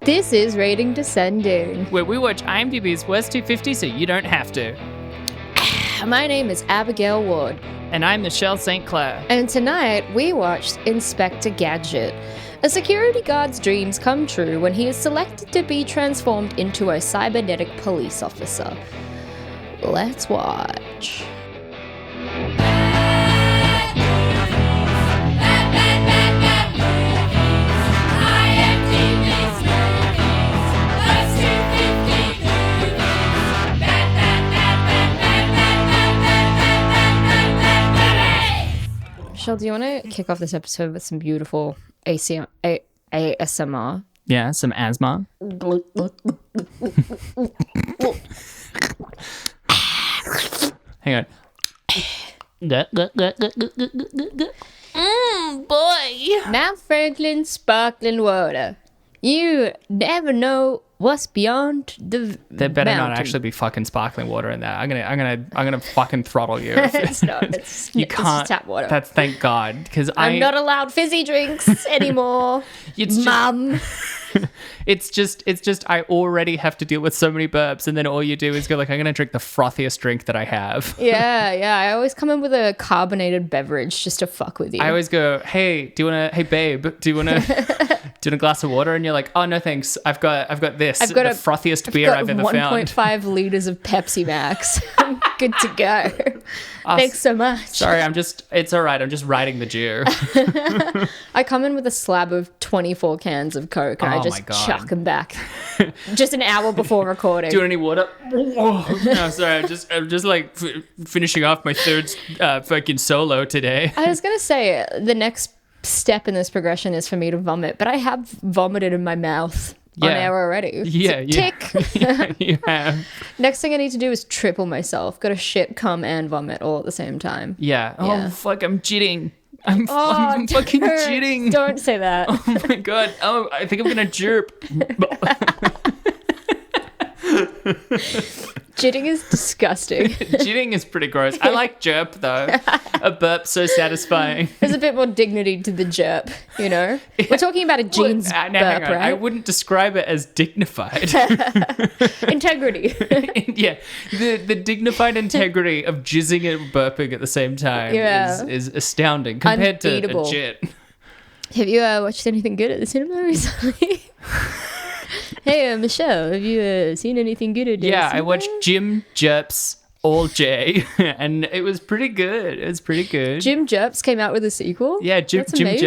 This is Rating Descending. where we watch IMDb's Worst 250 so you don't have to. My name is Abigail Ward. And I'm Michelle St. Clair. And tonight we watched Inspector Gadget. A security guard's dreams come true when he is selected to be transformed into a cybernetic police officer. Let's watch. Michelle, do you want to kick off this episode with some beautiful ASMR? Yeah, some asthma. Hang on. Boy. Now, Franklin, sparkling water. You never know what's beyond the There better mountain. not actually be fucking sparkling water in there. I'm gonna fucking throttle you. It's not. It's You it's can't. just tap water. That's thank God, because I'm not allowed fizzy drinks anymore. It's just- Mum. It's just I already have to deal with so many burps, and then all you do is go like, I'm gonna drink the frothiest drink that I have. Yeah. I always come in with a carbonated beverage just to fuck with you. I always go, hey babe, do you wanna do a glass of water? And you're like, oh no thanks, I've got this, the frothiest beer I've ever found. 1.5 liters of Pepsi Max. I'm good to go. Thanks so much. Sorry, it's all right. I'm just riding the dew. I come in with a slab of 24 cans of Coke and I Oh just my God. chuck them back just an hour before recording. Do you want any water? No, sorry. I'm just like finishing off my third fucking solo today. I was going to say the next step in this progression is for me to vomit, but I have vomited in my mouth on air already. Yeah, Tick. yeah, you have. Next thing I need to do is triple myself. Got to shit, cum, and vomit all at the same time. Yeah. Yeah. Oh fuck! I'm jitting. I'm fucking jitting. Don't say that. Oh my God. Oh, I think I'm gonna jerp. Jitting is disgusting. Jitting is pretty gross. I like jerp though. A burp's so satisfying. There's a bit more dignity to the jerp, you know? We're talking about a jeans Now, burp, hang on. right? I wouldn't describe it as dignified. Integrity. Yeah, the dignified integrity of jizzing and burping at the same time is astounding compared Unbeatable. to a jit. Have you watched anything good at the cinema recently? Hey, Michelle, have you seen anything good at the cinema? Yeah, I watched Jim Jerps All J, and it was pretty good. It was pretty good. Jim Jerps came out with a sequel? Yeah, Jim That's amazing.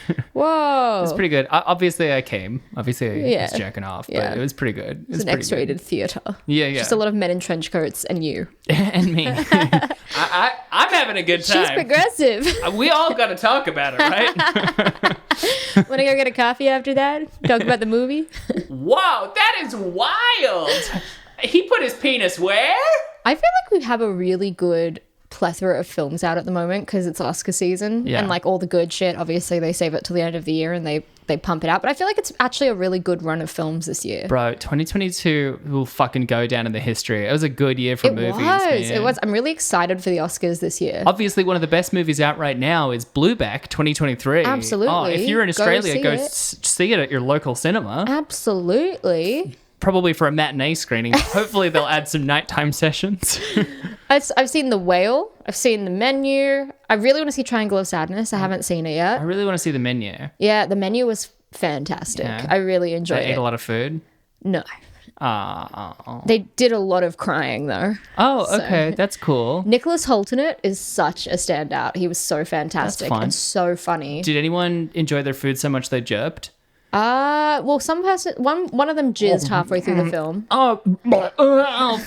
Jerps. Whoa. It's pretty good. Obviously, I came. Obviously, I was jacking off, Yeah. but it was pretty good. It was It's an pretty X-rated theatre. Yeah. Just a lot of men in trench coats and you. And me. I'm having a good time. She's progressive. We all got to talk about it, right? Want to go get a coffee after that? Talk about the movie? Whoa, that is wild. He put his penis where? I feel like we have a really good plethora of films out at the moment because it's Oscar season. Yeah. And like all the good shit, obviously they save it till the end of the year and they pump it out. But I feel like it's actually a really good run of films this year. Bro, 2022 will fucking go down in the history. It was a good year for movies. It was. I'm really excited for the Oscars this year. Obviously, one of the best movies out right now is Blueback 2023. Absolutely. Oh, if you're in Australia, go see it. see it at your local cinema. Absolutely. Probably for a matinee screening. Hopefully, they'll add some nighttime sessions. I've seen The Whale. I've seen The Menu. I really want to see Triangle of Sadness. I haven't seen it yet. I really want to see The Menu. Yeah, The Menu was fantastic. Yeah. I really enjoyed They ate it. a lot of food. No. Oh, They did a lot of crying though. okay. That's cool. Nicholas Hoult in it is such a standout. He was so fantastic fun. and so funny. Did anyone enjoy their food so much they jerped? Well, one of them jizzed halfway through the film. Oh,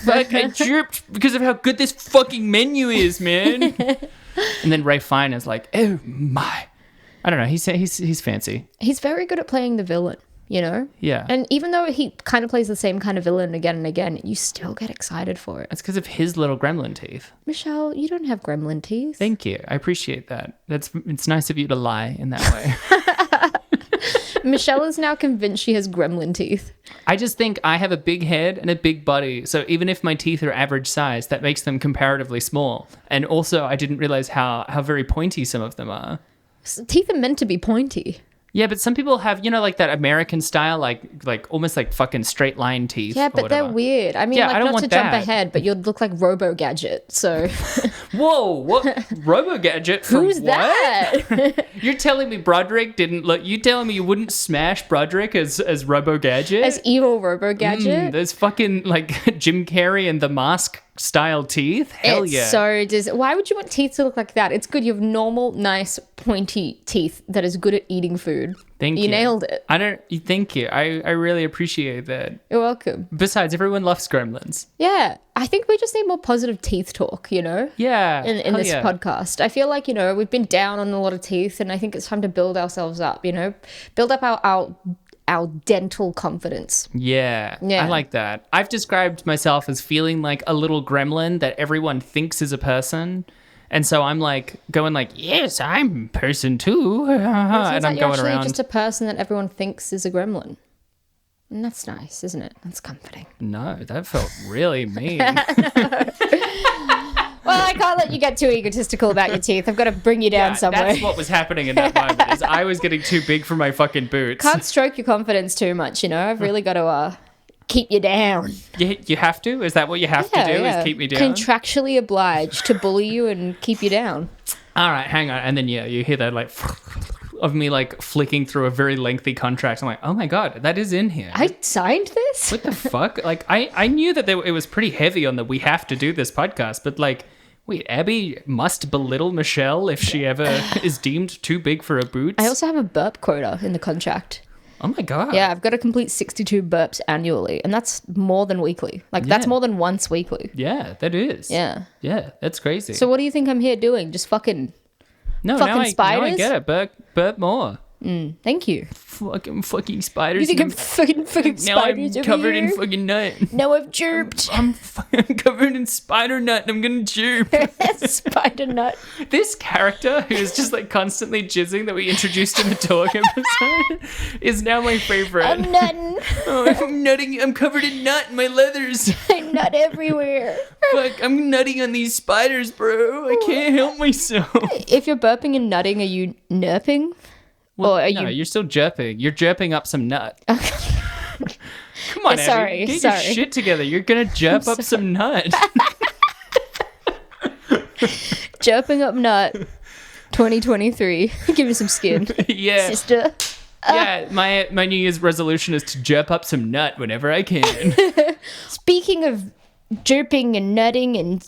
fuck, I jerped because of how good this fucking menu is, man. And then Ray Fine is like, oh my. I don't know. He's fancy. He's very good at playing the villain, you know? Yeah. And even though he kind of plays the same kind of villain again and again, you still get excited for it. That's because of his little gremlin teeth. Michelle, you don't have gremlin teeth. Thank you. I appreciate that. It's nice of you to lie in that way. Michelle is now convinced she has gremlin teeth. I just think I have a big head and a big body. So even if my teeth are average size, that makes them comparatively small. And also, I didn't realize how very pointy some of them are. Teeth are meant to be pointy. Yeah, but some people have, like that American style, like almost like fucking straight line teeth. Yeah, or but they're whatever. weird. I mean, Yeah, like, I don't not want to jump that. ahead, but you'd look like Gadget. So Whoa, what? Robo-Gadget from who's what? that? You're telling me Broderick didn't look... You telling me you wouldn't smash Broderick as Robo-Gadget? As evil Gadget. Those fucking, like, Jim Carrey and The Mask style teeth? Hell It's yeah. so why would you want teeth to look like that? It's good. You have normal, nice, pointy teeth that is good at eating food. Thank you. You nailed it. Thank you. I really appreciate that. You're welcome. Besides, everyone loves gremlins. Yeah. I think we just need more positive teeth talk, Yeah. in hell this yeah. podcast. I feel like, we've been down on a lot of teeth, and I think it's time to build ourselves up, build up our dental confidence. Yeah, Yeah. I like that. I've described myself as feeling like a little gremlin that everyone thinks is a person. And so I'm like going like, yes, I'm a person too. It And seems I'm like you're going actually around. just a person that everyone thinks is a gremlin. And that's nice, isn't it? That's comforting. No, that felt really mean. Well, I can't let you get too egotistical about your teeth. I've got to bring you down somewhere. That's what was happening in that moment. Is I was getting too big for my fucking boots. Can't stroke your confidence too much, I've really got to keep you down. You have to? Is that what you have to do? Is keep me down? Contractually obliged to bully you and keep you down. All right, hang on. And then you hear that like of me like flicking through a very lengthy contract. I'm like, oh my god, that is in here. I signed this? What the fuck? Like, I knew that it was pretty heavy on the we have to do this podcast, but like, wait, Abby must belittle Michelle if she ever is deemed too big for her boots? I also have a burp quota in the contract. Oh my god. Yeah, I've got to complete 62 burps annually, and that's more than weekly. Like, that's more than once weekly. Yeah, that is. Yeah. Yeah, that's crazy. So what do you think I'm here doing? Just fucking now spiders? I get it. Burp more. Thank you. Fucking spiders. You think I'm fucking now spiders I'm over covered here? in fucking nut. No, I've chirped. I'm fucking covered in spider nut and I'm gonna chirp. Spider nut. This character who is just like constantly jizzing that we introduced in the talk episode is now my favorite. I'm nutting. Oh, I'm nutting. I'm covered in nut in my leathers. I nut everywhere. Fuck, I'm nutting on these spiders, bro. I can't help myself. If you're burping and nutting, are you nerping? Well, or are no, you... you're still jerping. You're jerping up some nut. Come on, Sorry, Abby. Get sorry. your shit together. You're gonna jerp up some nut. Jerping up nut 2023. Give me some skin. Yeah. Sister. Yeah, my New Year's resolution is to jerp up some nut whenever I can. Speaking of jerping and nutting and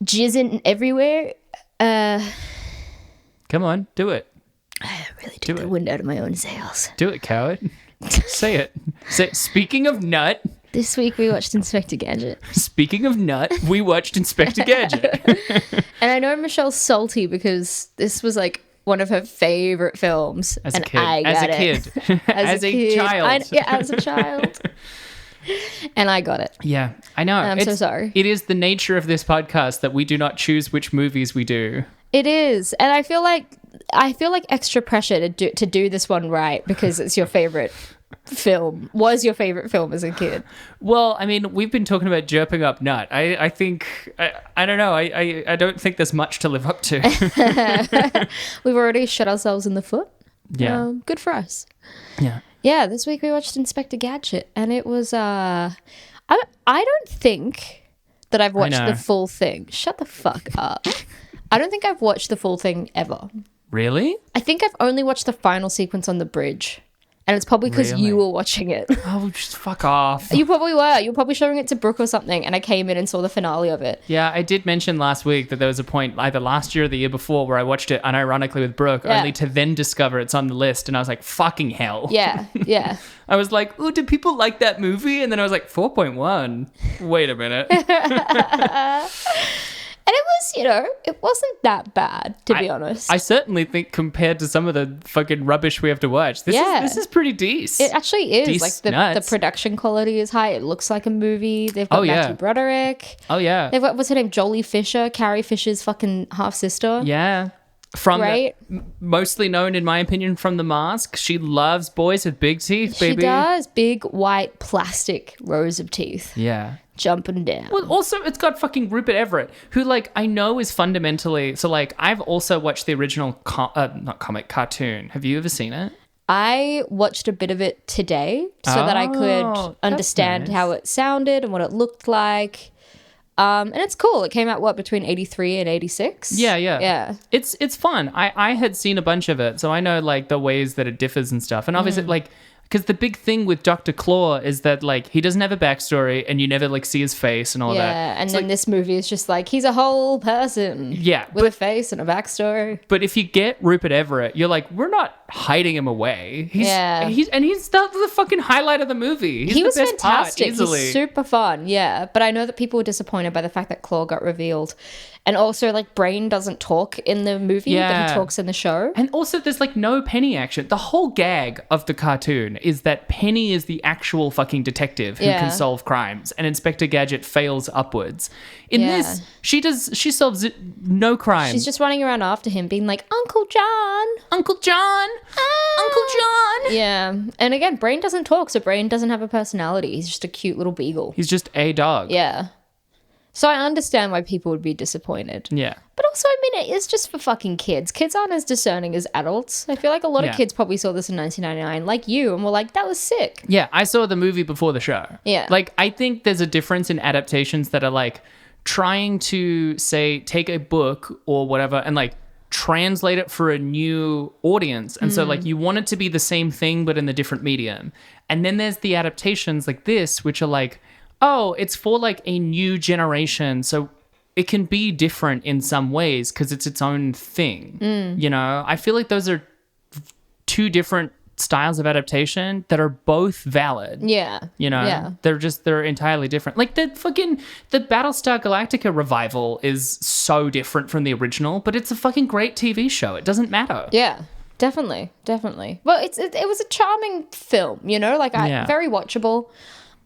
jizzing everywhere, Come on, do it. I really took the wind out of my own sails. Do it, coward. Say it. Speaking of nut, This week we watched Inspector Gadget. speaking of nut, we watched Inspector Gadget. And I know Michelle's salty because this was like one of her favorite films. As a and kid. I got As a kid. As a kid. child. As a child. And I got it. Yeah, I know. I'm so sorry. It is the nature of this podcast that we do not choose which movies we do. It is. And I feel like extra pressure to do this one right because it's your favorite film. Was your favorite film as a kid. Well, I mean, we've been talking about jerping up nut. I think, I don't know. I don't think there's much to live up to. We've already shot ourselves in the foot. Yeah. Good for us. Yeah. Yeah, this week we watched Inspector Gadget, and it was I don't think that I've watched know. the full thing. Shut the fuck up. I don't think I've watched the full thing ever. Really? I think I've only watched the final sequence on the bridge. And it's probably because Really? you were watching it. Oh, just fuck off. You probably were. You were probably showing it to Brooke or something, and I came in and saw the finale of it. Yeah, I did mention last week that there was a point either last year or the year before where I watched it unironically with Brooke, Yeah. only to then discover it's on the list. And I was like, fucking hell. Yeah, yeah. I was like, oh, did people like that movie? And then I was like, 4.1. Wait a minute. And it was, it wasn't that bad, to be honest. I certainly think compared to some of the fucking rubbish we have to watch, this is pretty decent. It actually is. Dece Like, the nuts. production quality is high. It looks like a movie. They've got Oh, yeah. Matthew Broderick. Oh, yeah. They've got, what's her name? Jolie Fisher, Carrie Fisher's fucking half-sister. Yeah. From Right? mostly known, in my opinion, from The Mask. She loves boys with big teeth, She baby. does. Big, white, plastic rows of teeth. Yeah. Jumping down. Well, also, it's got fucking Rupert Everett, who, like, I know is fundamentally... So, like, I've also watched the original, not comic, cartoon. Have you ever seen it? I watched a bit of it today so that I could that's understand nice. how it sounded and what it looked like. And it's cool. It came out, between 83 and 86? Yeah. Yeah. It's fun. I had seen a bunch of it, so I know like the ways that it differs and stuff. And obviously like, because the big thing with Dr. Claw is that like he doesn't have a backstory and you never like see his face and all that. Yeah, and It's then like, this movie is just like, he's a whole person. Yeah, With a face and a backstory. but if you get Rupert Everett, you're like, we're not hiding him away. He's the fucking highlight of the movie. He was the best fantastic. part, easily. He's super fun, yeah. But I know that people were disappointed by the fact that Claw got revealed. And also, like, Brain doesn't talk in the movie, but Yeah. he talks in the show. And also, there's like no Penny action. The whole gag of the cartoon is that Penny is the actual fucking detective who Yeah. can solve crimes, and Inspector Gadget fails upwards. In Yeah. this, she solves no crime. She's just running around after him, being like, Uncle John! Uncle John, Uncle John. Yeah. And again, Brain doesn't talk, so Brain doesn't have a personality. He's just a cute little beagle. He's just a dog. Yeah. So I understand why people would be disappointed. Yeah. But also, I mean, it is just for fucking kids. Kids aren't as discerning as adults. I feel like a lot Yeah. of kids probably saw this in 1999, like you, and were like, that was sick. Yeah, I saw the movie before the show. Yeah. Like, I think there's a difference in adaptations that are like trying to say, take a book or whatever and like translate it for a new audience. And so like you want it to be the same thing, but in a different medium. And then there's the adaptations like this, which are like, oh, it's for like a new generation. So it can be different in some ways because it's its own thing. You know, I feel like those are two different styles of adaptation that are both valid. Yeah. You know, Yeah. they're entirely different. Like the Battlestar Galactica revival is so different from the original, but it's a fucking great TV show. It doesn't matter. Yeah. Definitely. Well, it was a charming film, you know, like Yeah. very watchable.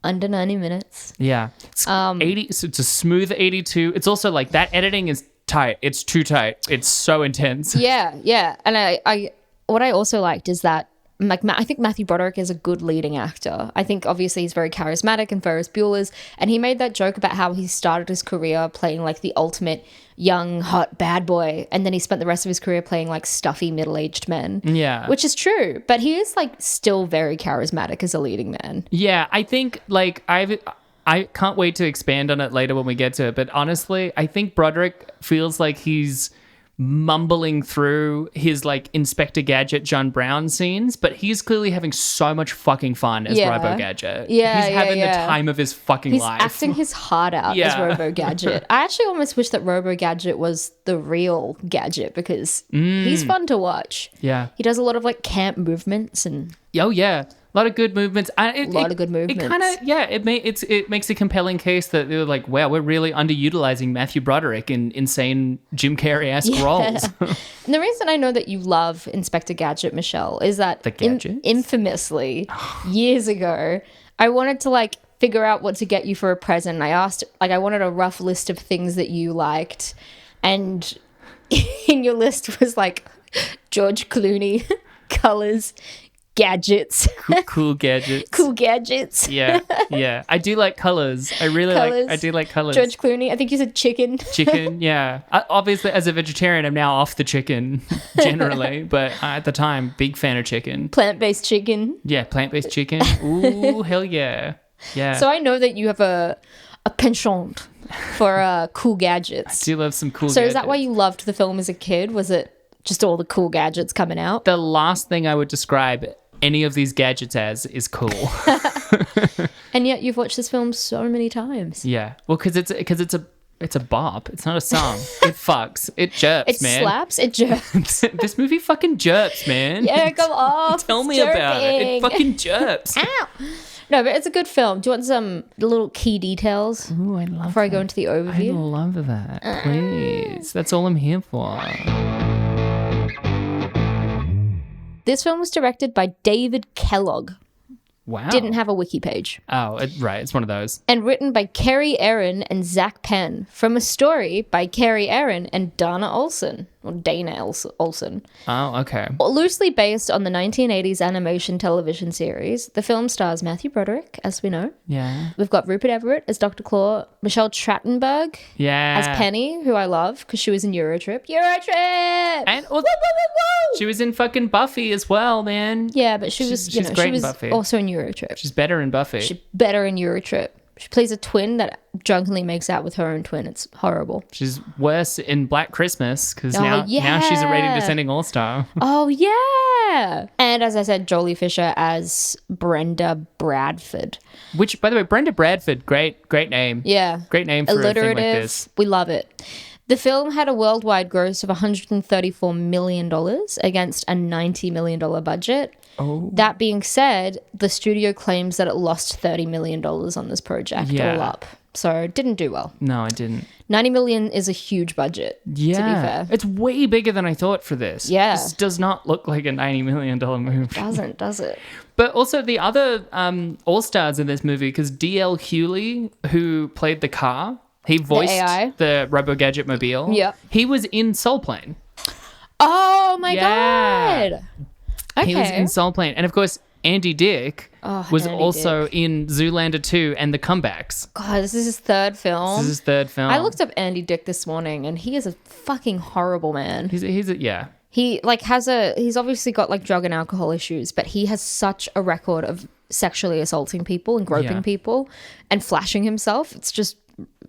Under 90 minutes. Yeah. It's 80. So it's a smooth 82. It's also like that editing is tight. It's too tight. It's so intense. Yeah, yeah. And I what I also liked is that like I think Matthew Broderick is a good leading actor. I think obviously he's very charismatic, and Ferris Bueller's, and he made that joke about how he started his career playing like the ultimate young hot bad boy, and then he spent the rest of his career playing like stuffy middle-aged men. Yeah. Which is true, but he is like still very charismatic as a leading man. Yeah. I think like I can't wait to expand on it later when we get to it. But honestly, I think Broderick feels like he's mumbling through his like Inspector Gadget John Brown scenes, but he's clearly having so much fucking fun as Yeah. Robo Gadget. Yeah, he's yeah, having yeah. the time of his fucking He's life. acting his heart out as Yeah. Robo Gadget. I actually almost wish that Robo Gadget was the real Gadget because he's fun to watch. Yeah. He does a lot of like camp movements and Oh yeah. A lot of good movements. A lot of good movements. It kind of it makes a compelling case that they're like, wow, we're really underutilizing Matthew Broderick in insane Jim Carrey-esque roles. And the reason I know that you love Inspector Gadget, Michelle, is that The Gadgets? infamously years ago, I wanted to like figure out what to get you for a present. I asked, like, I wanted a rough list of things that you liked, and in your list was like George Clooney, colors, gadgets, Cool gadgets. cool gadgets. Yeah. I do like colors. I really Colours. I do like colors. George Clooney, I think you said chicken. Chicken, yeah. Obviously, as a vegetarian, I'm now off the chicken generally, but at the time, big fan of chicken. Plant-based chicken. Yeah, plant-based chicken. Ooh, hell yeah. Yeah. So I know that you have a penchant for cool gadgets. I do love some cool So gadgets. is that why you loved the film as a kid? Was it just all the cool gadgets coming out? The last thing I would describe any of these gadgets as is cool. And yet you've watched this film so many times. Yeah. Well, because it's a bop. It's not a song. It fucks. It jerks, It man. slaps, it jerks. This movie fucking jerks, man. Yeah, come on. Tell me about it. It fucking jerks. Ow. No, but it's a good film. Do you want some little key details Ooh, I love before I go into the I overview? love that. Please. That's all I'm here for. This film was directed by David Kellogg. Wow. Didn't have a wiki page. Oh, right. It's one of those. And written by Kerry Ehrin and Zach Penn from a story by Kerry Ehrin and Dana Olson. or Dana Olsen. Oh, okay. Loosely based on the 1980s animation television series, the film stars Matthew Broderick, as we know. Yeah. We've got Rupert Everett as Dr. Claw, Michelle Trachtenberg Yeah. as Penny, who I love because she was in Eurotrip. Eurotrip! And Woo, woo, woo, woo! she was in fucking Buffy as well, man. Yeah, but she was, she's great she in was Buffy. also in Eurotrip. She's better in Buffy. She's better in Eurotrip. She plays a twin that drunkenly makes out with her own twin. It's horrible. She's worse in Black Christmas because Oh, now she's a rating yeah. descending all-star. Oh, yeah. And as I said, Jolie Fisher as Brenda Bradford. Which, by the way, Brenda Bradford, great name. Yeah. Great name for a thing like this. We love it. The film had a worldwide gross of $134 million against a $90 million budget. Oh. That being said, the studio claims that it lost $30 million on this project all up. So it didn't do well. No, it didn't. $90 million is a huge budget, Yeah. to be fair. It's way bigger than I thought for this. Yeah. This does not look like a $90 million movie. Doesn't, does it? But also the other all-stars in this movie, because D.L. Hewley, who played the car, he voiced AI. the Robo Gadget Mobile. Yep. He was in Soul Plane. Oh, my Yeah. God. Okay. He was in Soul Plane. And of course, Andy Dick was Andy also Dick. in Zoolander 2 and The Comebacks. God, this is his third film. This is his third film. I looked up Andy Dick this morning, and he is a fucking horrible man. He's yeah. He he's obviously got like drug and alcohol issues, but he has such a record of sexually assaulting people and groping Yeah. people and flashing himself. It's just,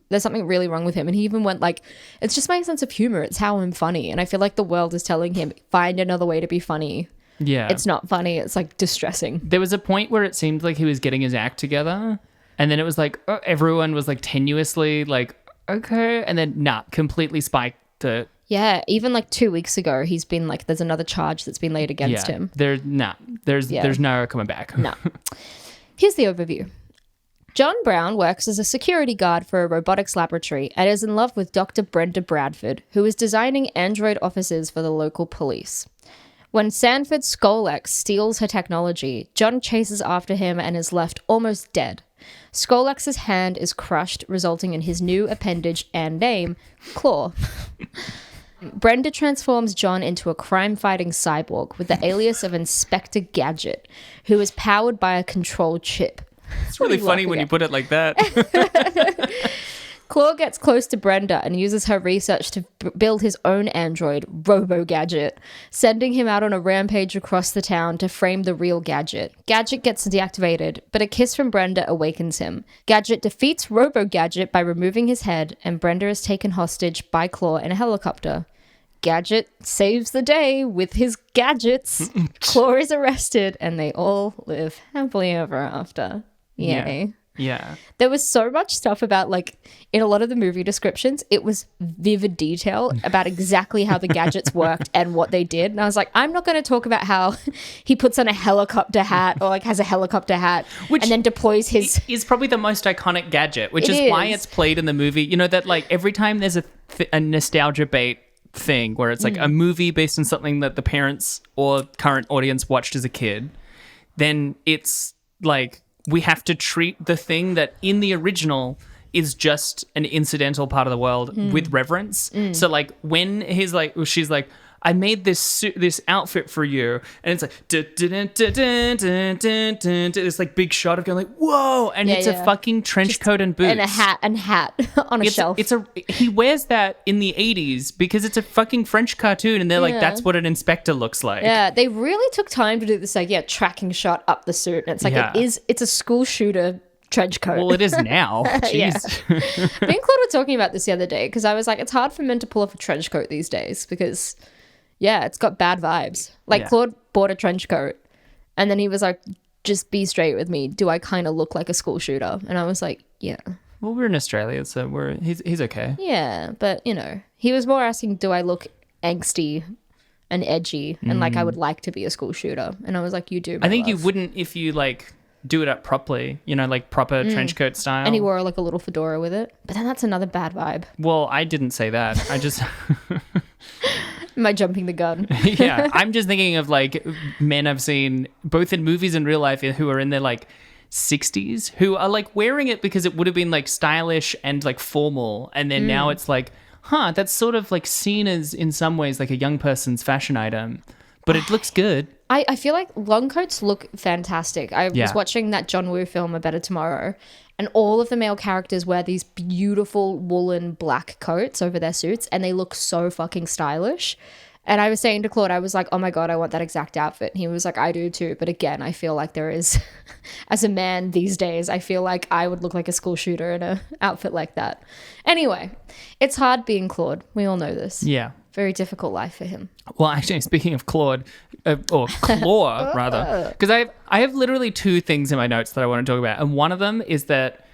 there's something really wrong with him. And he even went like, it's just my sense of humor. It's how I'm funny. And I feel like the world is telling him, find another way to be funny. Yeah. It's not funny. It's like distressing. There was a point where it seemed like he was getting his act together, and then it was like everyone was like tenuously like, okay, and then completely spiked it. Yeah. Even like 2 weeks ago, he's been like, there's another charge that's been laid against him. There's no coming back. No. Here's the overview. John Brown works as a security guard for a robotics laboratory and is in love with Dr. Brenda Bradford, who is designing android officers for the local police. When Sanford Skolex steals her technology, John chases after him and is left almost dead. Skolex's hand is crushed, resulting in his new appendage and name, Claw. Brenda transforms John into a crime-fighting cyborg with the alias of Inspector Gadget, who is powered by a control chip. It's really funny when you put it like that. Claw gets close to Brenda and uses her research to build his own android, Robo Gadget, sending him out on a rampage across the town to frame the real Gadget. Gadget gets deactivated, but a kiss from Brenda awakens him. Gadget defeats Robo Gadget by removing his head, and Brenda is taken hostage by Claw in a helicopter. Gadget saves the day with his gadgets. Claw is arrested, and they all live happily ever after. Yay. Yeah. There was so much stuff about, like, in a lot of the movie descriptions, it was vivid detail about exactly how the gadgets worked and what they did. And I was like, I'm not going to talk about how he puts on a helicopter hat or, like, has a helicopter hat and then deploys his... is probably the most iconic gadget, which is why it's played in the movie. You know, that, like, every time there's a nostalgia bait thing where it's, like, a movie based on something that the parents or current audience watched as a kid, then it's, like... we have to treat the thing that in the original is just an incidental part of the world with reverence. So like when she's like, I made this outfit for you, and it's like this like big shot of going like whoa, and it's a fucking trench coat and boots and a hat on a shelf. He wears that in the 80s because it's a fucking French cartoon, and they're like, that's what an inspector looks like. Yeah, they really took time to do this like tracking shot up the suit, and it's like it's a school shooter trench coat. Well, it is now. Jeez. Me and Claude were talking about this the other day because I was like, it's hard for men to pull off a trench coat these days because it's got bad vibes. Like Claude bought a trench coat and then he was like, just be straight with me. Do I kind of look like a school shooter? And I was like, yeah. Well, we're in Australia, so he's okay. Yeah, but he was more asking, do I look angsty and edgy and like I would like to be a school shooter? And I was like, you do. I think you wouldn't if you like do it up properly, like proper trench coat style. And he wore like a little fedora with it. But then that's another bad vibe. Well, I didn't say that. I just... Am I jumping the gun? Yeah, I'm just thinking of like men I've seen both in movies and real life who are in their like 60s who are like wearing it because it would have been like stylish and like formal, and then now it's like that's sort of like seen as in some ways like a young person's fashion item, but it looks good. I feel like long coats look fantastic. I Yeah. was watching that John Woo film, A Better Tomorrow, and all of the male characters wear these beautiful woolen black coats over their suits, and they look so fucking stylish. And I was saying to Claude, I was like, oh my God, I want that exact outfit. And he was like, I do too. But again, I feel like there is, as a man these days, I feel like I would look like a school shooter in an outfit like that. Anyway, it's hard being Claude. We all know this. Yeah. Very difficult life for him. Well, actually, speaking of Claude, or Claw, rather, because I have literally two things in my notes that I want to talk about. And one of them is that,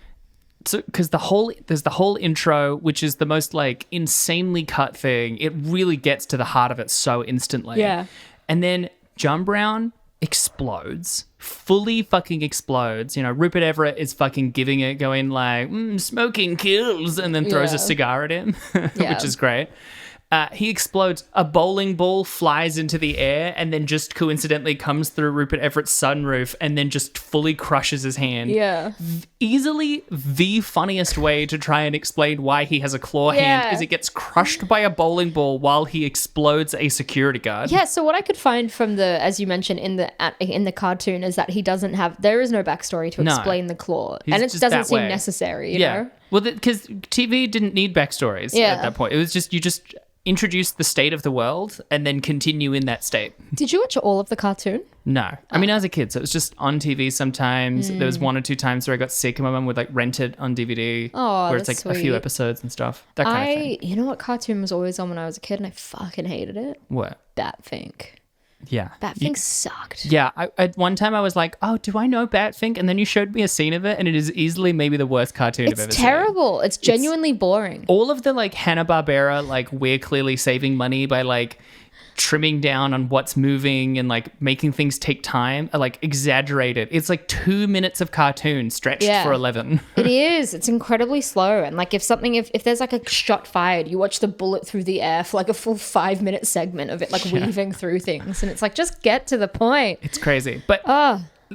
because there's the whole intro, which is the most like insanely cut thing. It really gets to the heart of it so instantly. Yeah. And then John Brown explodes, fully fucking explodes. You know, Rupert Everett is fucking giving it, going like, smoking kills, and then throws a cigar at him, which is great. He explodes. A bowling ball flies into the air and then just coincidentally comes through Rupert Everett's sunroof and then just fully crushes his hand. Yeah. Easily the funniest way to try and explain why he has a claw hand is it gets crushed by a bowling ball while he explodes a security guard. Yeah, so what I could find from as you mentioned, in the cartoon is that there is no backstory to explain the claw. And it doesn't seem necessary, you know? Well, because TV didn't need backstories at that point. It was just, you just introduce the state of the world and then continue in that state. Did you watch all of the cartoon? No. I mean, as a kid, so it was just on TV sometimes. There was one or two times where I got sick and my mum would like rent it on DVD. Oh, where it's like a few episodes and stuff. That kind of thing. You know what cartoon was always on when I was a kid and I fucking hated it? What? Batfink. Yeah. Batfink sucked. Yeah. At one time I was like, oh, do I know Batfink? And then you showed me a scene of it and it is easily maybe the worst cartoon I've ever It's seen. terrible. It's genuinely boring. All of the like Hanna-Barbera, like we're clearly saving money by like trimming down on what's moving and like making things take time are like exaggerated. It's like 2 minutes of cartoon stretched for 11. It is. It's incredibly slow. And like if there's like a shot fired, you watch the bullet through the air for like a full 5-minute segment of it like weaving through things. And it's like, just get to the point. It's crazy. But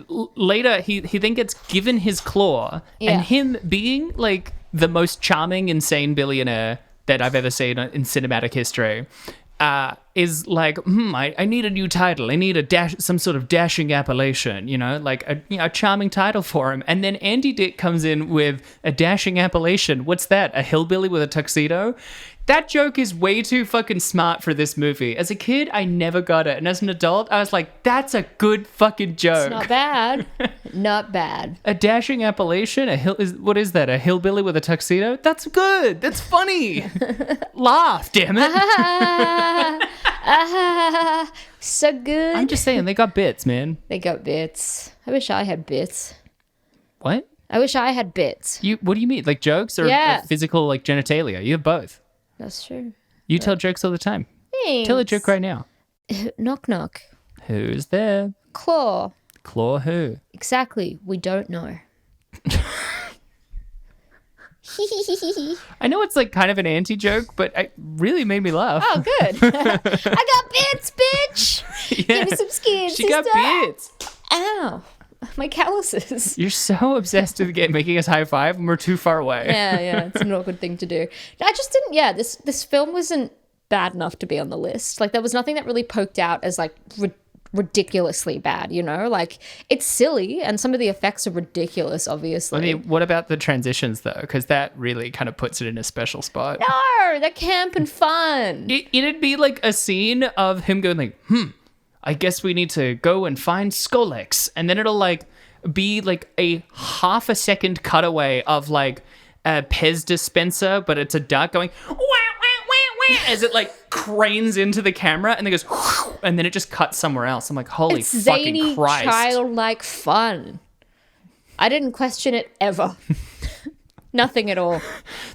later he then gets given his claw and him being like the most charming, insane billionaire that I've ever seen in cinematic history. Is like, I need a new title. I need some sort of dashing appellation, you know, like a charming title for him. And then Andy Dick comes in with a dashing appellation. What's that? A hillbilly with a tuxedo? That joke is way too fucking smart for this movie. As a kid, I never got it. And as an adult, I was like, that's a good fucking joke. It's not bad. Not bad. A dashing appellation? What is that? A hillbilly with a tuxedo? That's good. That's funny. Laugh, damn it. So good. I'm just saying, they got bits, man. They got bits. I wish I had bits. What? I wish I had bits. What do you mean? Like jokes or physical like genitalia? You have both. That's true. You tell jokes all the time. Thanks. Tell a joke right now. Knock knock. Who's there? Claw. Claw who? Exactly. We don't know. I know it's like kind of an anti-joke, but it really made me laugh. Oh, good. I got bits, bitch. Give me some skin, She got bits. Ow. My calluses. You're so obsessed with making us high five when we're too far away. Yeah, it's an awkward thing to do. I just didn't, this film wasn't bad enough to be on the list. Like, there was nothing that really poked out as, like, ridiculously bad, you know? Like, it's silly, and some of the effects are ridiculous, obviously. I mean, what about the transitions, though? Because that really kind of puts it in a special spot. No, they're camp and fun. It'd be like a scene of him going like, I guess we need to go and find Skolex. And then it'll like be like a half a second cutaway of like a Pez dispenser, but it's a duck going wah, wah, wah, wah, as it like cranes into the camera and then goes and then it just cuts somewhere else. I'm like, holy it's fucking zany, Christ. childlike fun. I didn't question it ever. Nothing at all.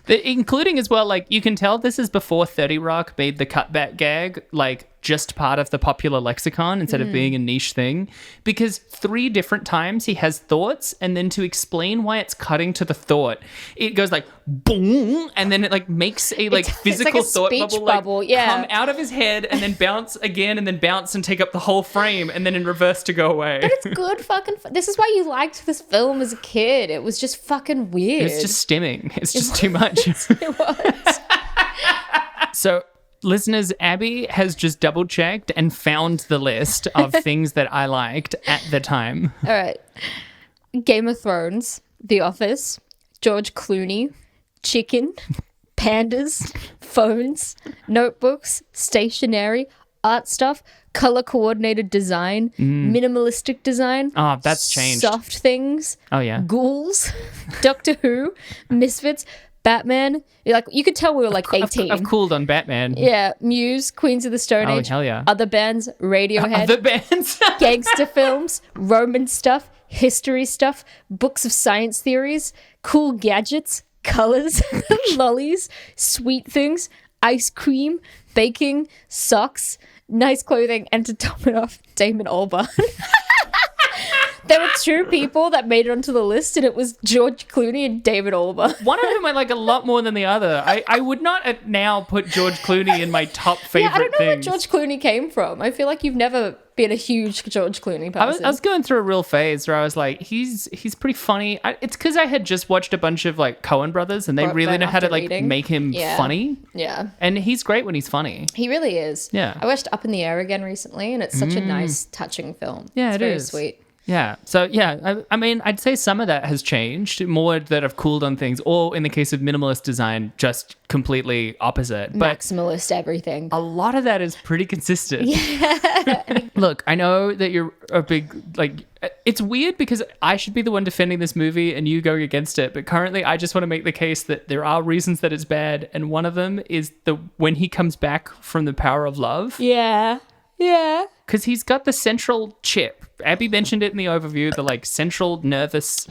Including as well, like, you can tell this is before 30 Rock made the cutback gag, like, just part of the popular lexicon instead of being a niche thing. Because 3 different times he has thoughts, and then to explain why it's cutting to the thought, it goes like, boom, and then it, like, makes a, like, physical it's like a thought bubble, like, come out of his head, and then bounce again, and then bounce and take up the whole frame, and then in reverse to go away. But it's good fucking this is why you liked this film as a kid. It was just fucking weird. It's just stimming. It's just too much. It was. So, listeners, Abby has just double checked and found the list of things that I liked at the time. All right. Game of Thrones, The Office, George Clooney, Chicken, Pandas, Phones, Notebooks, Stationery, Art Stuff, Color Coordinated Design, Minimalistic Design. Oh, that's changed. Soft Things. Oh, yeah. Ghouls, Doctor Who, Misfits, Batman. Like, you could tell we were like 18. I've cooled on Batman. Yeah, Muse, Queens of the Stone Oh, Age. hell yeah. Other bands, Radiohead. Other bands. Gangster films, Roman stuff, history stuff, books of science theories, cool gadgets, colors, lollies, sweet things, ice cream, baking, socks, nice clothing, and to top it off, Damon Albarn. There were two people that made it onto the list, and it was George Clooney and David Albarn. One of whom I like a lot more than the other. I would not now put George Clooney in my top favorite Yeah, I don't know things. where George Clooney came from. I feel like you've never been a huge George Clooney person. I was going through a real phase where I was like, he's pretty funny. It's because I had just watched a bunch of like Coen brothers, and they really know how to like make him funny. Yeah. And he's great when he's funny. He really is. Yeah. I watched Up in the Air again recently, and it's such a nice, touching film. Yeah, it's it very is. sweet. Yeah. So, yeah, I mean, I'd say some of that has changed, more that I've cooled on things, or in the case of minimalist design, just completely opposite. But Maximalist everything. a lot of that is pretty consistent. Yeah. Look, I know that you're a big, like, it's weird because I should be the one defending this movie and you going against it. But currently, I just want to make the case that there are reasons that it's bad. And one of them is when he comes back from the power of love. Yeah. Yeah. Because he's got the central chip. Abby mentioned it in the overview, the like central nervous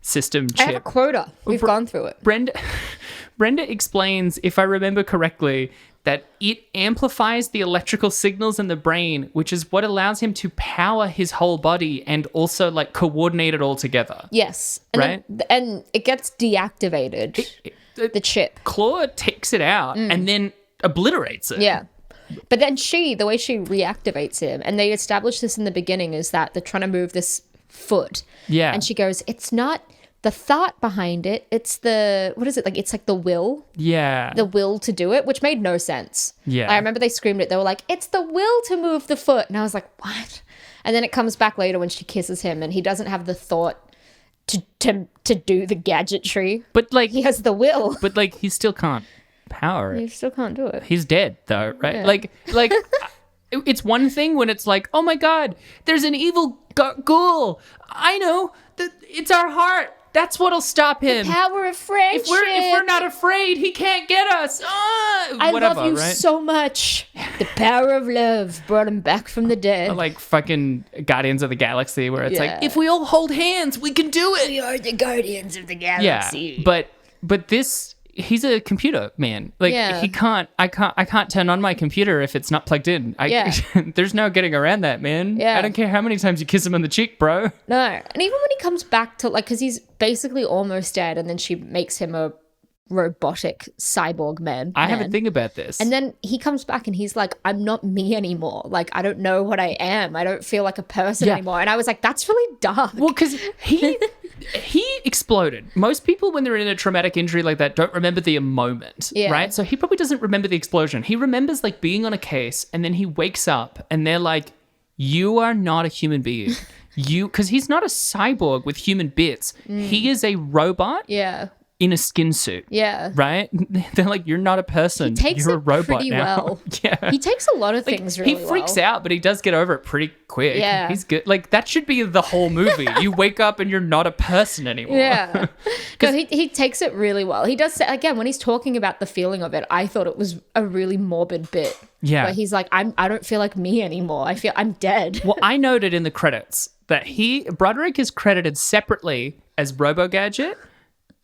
system chip. I have a quota. We've gone through it. Brenda explains, if I remember correctly, that it amplifies the electrical signals in the brain, which is what allows him to power his whole body and also like coordinate it all together. Yes. Right? And it gets deactivated, the chip. Claude takes it out and then obliterates it. Yeah. But then the way she reactivates him, and they establish this in the beginning, is that they're trying to move this foot. Yeah. And she goes, it's not the thought behind it, it's what is it? Like, it's like the will. Yeah. The will to do it, which made no sense. Yeah. I remember they screamed it. They were like, it's the will to move the foot. And I was like, what? And then it comes back later when she kisses him, and he doesn't have the thought to do the gadgetry. But like, He has the will. but like, he still can't power it. You still can't do it. He's dead though, right? Yeah. Like it's one thing when it's like, oh my god, there's an evil ghoul. I know, it's our heart. That's what'll stop him. Power of friendship. If we're not afraid, he can't get us. I Whatever, love you right? so much. The power of love brought him back from the dead. Like fucking Guardians of the Galaxy, where it's Yeah. like, if we all hold hands, we can do it. We are the guardians of the Yeah, galaxy. but this. He's a computer man. Like Yeah. I can't turn on my computer if it's not plugged in. Yeah. There's no getting around that, man. Yeah. I don't care how many times you kiss him on the cheek, bro. No. And even when he comes back to, like, because he's basically almost dead, and then she makes him a robotic cyborg man. I have a thing about this. And then he comes back and he's like, I'm not me anymore. Like, I don't know what I am. I don't feel like a person Yeah. anymore. And I was like, that's really dark. Well, because he exploded. Most people, when they're in a traumatic injury like that, don't remember the moment, Yeah. right? So he probably doesn't remember the explosion. He remembers like being on a case, and then he wakes up, and they're like, "You are not a human being." Because he's not a cyborg with human bits. He is a robot Yeah. in a skin suit. Yeah. Right? They're like, you're not a person. He takes you're a it robot pretty now. well. Yeah. He takes a lot of Like, things really he freaks well. out, but he does get over it pretty quick. Yeah. He's good. Like, that should be the whole movie. You wake up and you're not a person anymore. Yeah. No, he takes it really well. He does say, again, when he's talking about the feeling of it, I thought it was a really morbid bit. Yeah. Where he's like, I don't feel like me anymore. I feel I'm dead. Well, I noted in the credits that Broderick is credited separately as Robo-Gadget,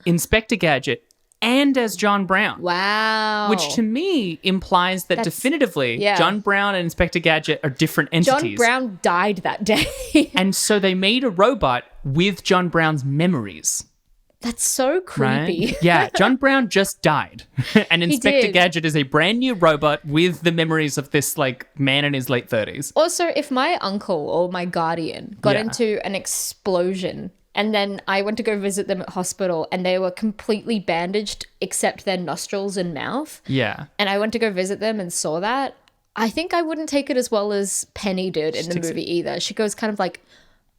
Inspector Gadget, and as John Brown. Wow. Which to me implies that definitively yeah. John Brown and Inspector Gadget are different entities. John Brown died that day. And so they made a robot with John Brown's memories. That's so creepy. Right? Yeah, John Brown just died. And Inspector did. Gadget is a brand new robot with the memories of this like man in his late 30s. Also, if my uncle or my guardian got Yeah. into an explosion And then I went to go visit them at hospital and they were completely bandaged except their nostrils and mouth. Yeah. And I went to go visit them and saw that. I think I wouldn't take it as well as Penny did in the movie either. She goes kind of like,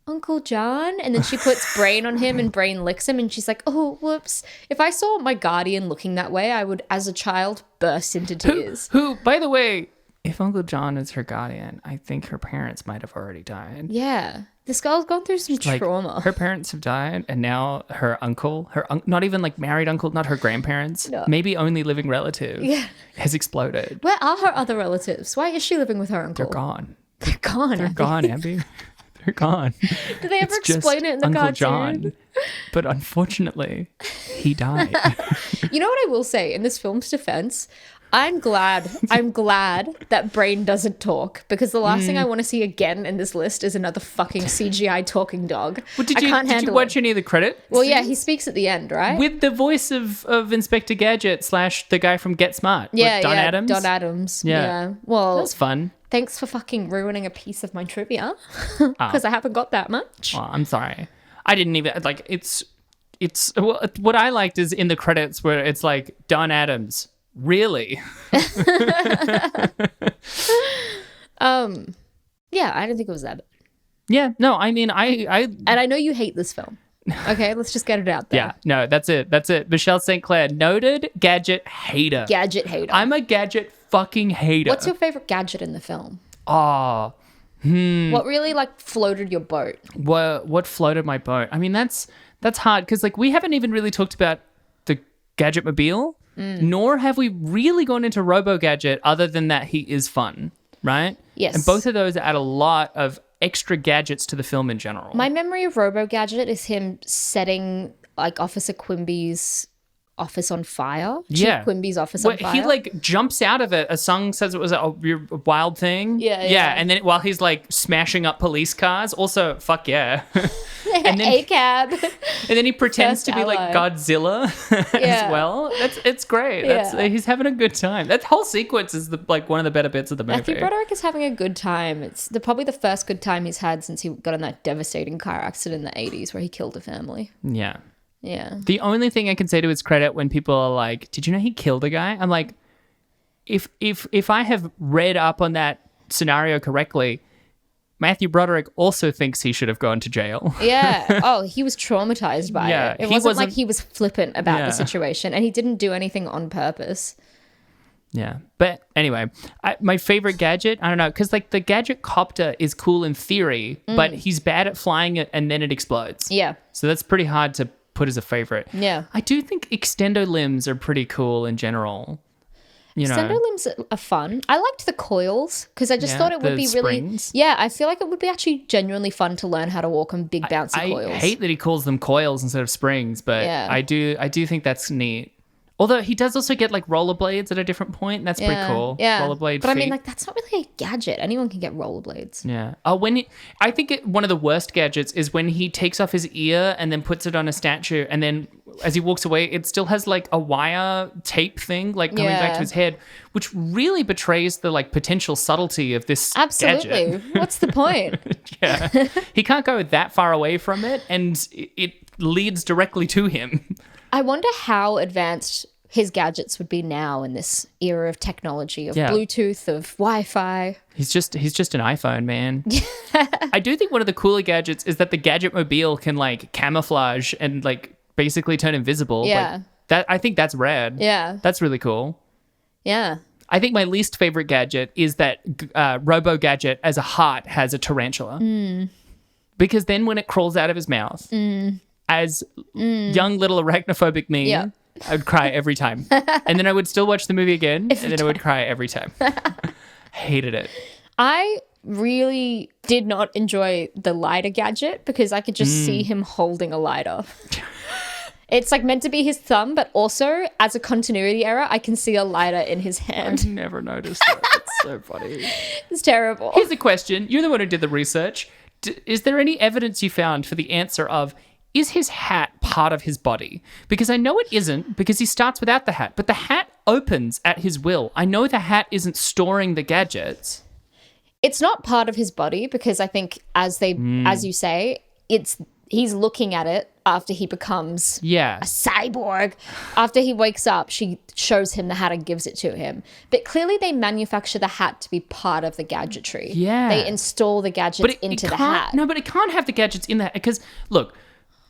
Uncle John, and then she puts Brain on him and Brain licks him and she's like, oh, whoops. If I saw my guardian looking that way, I would, as a child, burst into tears. Who, by the way, if Uncle John is her guardian, I think her parents might have already died. Yeah. This girl's gone through some trauma. Her parents have died, and now her uncle, not even like married uncle, not her grandparents, maybe only living relative, has exploded. Where are her other relatives? Why is she living with her uncle? They're gone. They're gone. They're gone, Abby. They're gone. Did they ever explain it in the Uncle cartoon? John. But unfortunately, he died. You know what I will say in this film's defense? I'm glad that Brain doesn't talk, because the last thing I want to see again in this list is another fucking CGI talking dog. Well, did you watch any of the credits? Well, yeah, he speaks at the end, right? With the voice of Inspector Gadget / the guy from Get Smart. Yeah, Don Adams. Don Adams. Yeah. Well, that was fun. Thanks for fucking ruining a piece of my trivia, because I haven't got that much. Oh, I'm sorry. I didn't even like. It's well, what I liked is in the credits where it's like Don Adams. Really? Yeah, I didn't think it was that bad. Yeah, no, I mean, I and I know you hate this film. Okay, let's just get it out there. Yeah, no, that's it. Michelle St. Clair, noted Gadget hater. Gadget hater. I'm a Gadget fucking hater. What's your favorite gadget in the film? Oh, What really like floated your boat? What floated my boat? I mean, that's hard because like we haven't even really talked about the Gadgetmobile. Nor have we really gone into Robo Gadget other than that he is fun, right? Yes. And both of those add a lot of extra gadgets to the film in general. My memory of Robo Gadget is him setting like Officer Quimby's office on fire. Chief Quimby's office on fire. He like jumps out of it. A song says it was a wild thing. Yeah. And then while he's like smashing up police cars, also fuck yeah. And then A-cab. And then he pretends to be like Godzilla as well. It's great. He's having a good time. That whole sequence is like one of the better bits of the movie. Matthew Broderick is having a good time. It's probably the first good time he's had since he got in that devastating car accident in the 80s where he killed a family. Yeah. Yeah. The only thing I can say to his credit when people are like, "Did you know he killed a guy?" I'm like, if I have read up on that scenario correctly, Matthew Broderick also thinks he should have gone to jail. Yeah. Oh, he was traumatized by it. It wasn't like he was flippant about the situation, and he didn't do anything on purpose. Yeah. But anyway, my favorite gadget, I don't know, because like the gadget copter is cool in theory, but he's bad at flying it and then it explodes. Yeah. So that's pretty hard to put as a favorite. Yeah. I do think extendo limbs are pretty cool in general. Extendo limbs are fun. I liked the coils because I just thought it would be springs. really... Yeah, I feel like it would be actually genuinely fun to learn how to walk on big bouncy coils. I hate that he calls them coils instead of springs, but I do think that's neat. Although he does also get like rollerblades at a different point. And that's pretty cool. Yeah. Rollerblade But feet. I mean, like, that's not really a gadget. Anyone can get rollerblades. Yeah. I think one of the worst gadgets is when he takes off his ear and then puts it on a statue, and then as he walks away, it still has like a wire tape thing like coming back to his head, which really betrays the like potential subtlety of this Absolutely. gadget. What's the point? Yeah. He can't go that far away from it, and it leads directly to him. I wonder how advanced his gadgets would be now in this era of technology, of Bluetooth, of Wi-Fi. He's just an iPhone, man. I do think one of the cooler gadgets is that the Gadgetmobile can like camouflage and like basically turn invisible. Yeah. I think that's rad. Yeah. That's really cool. Yeah. I think my least favorite gadget is that Robo Gadget as a heart has a tarantula. Because then when it crawls out of his mouth, as young little arachnophobic me, I would cry every time. And then I would still watch the movie again, and then I would cry every time. Hated it. I really did not enjoy the lighter gadget because I could just see him holding a lighter. It's like meant to be his thumb, but also as a continuity error, I can see a lighter in his hand. I never noticed that. It's so funny. It's terrible. Here's a question. You're the one who did the research. Is there any evidence you found for the answer of, is his hat part of his body? Because I know it isn't, because he starts without the hat, but the hat opens at his will. I know the hat isn't storing the gadgets. It's not part of his body because I think as you say, it's he's looking at it after he becomes Yeah. a cyborg. After he wakes up, she shows him the hat and gives it to him. But clearly they manufacture the hat to be part of the gadgetry. Yeah. They install the gadgets into the hat. No, but it can't have the gadgets in that because look,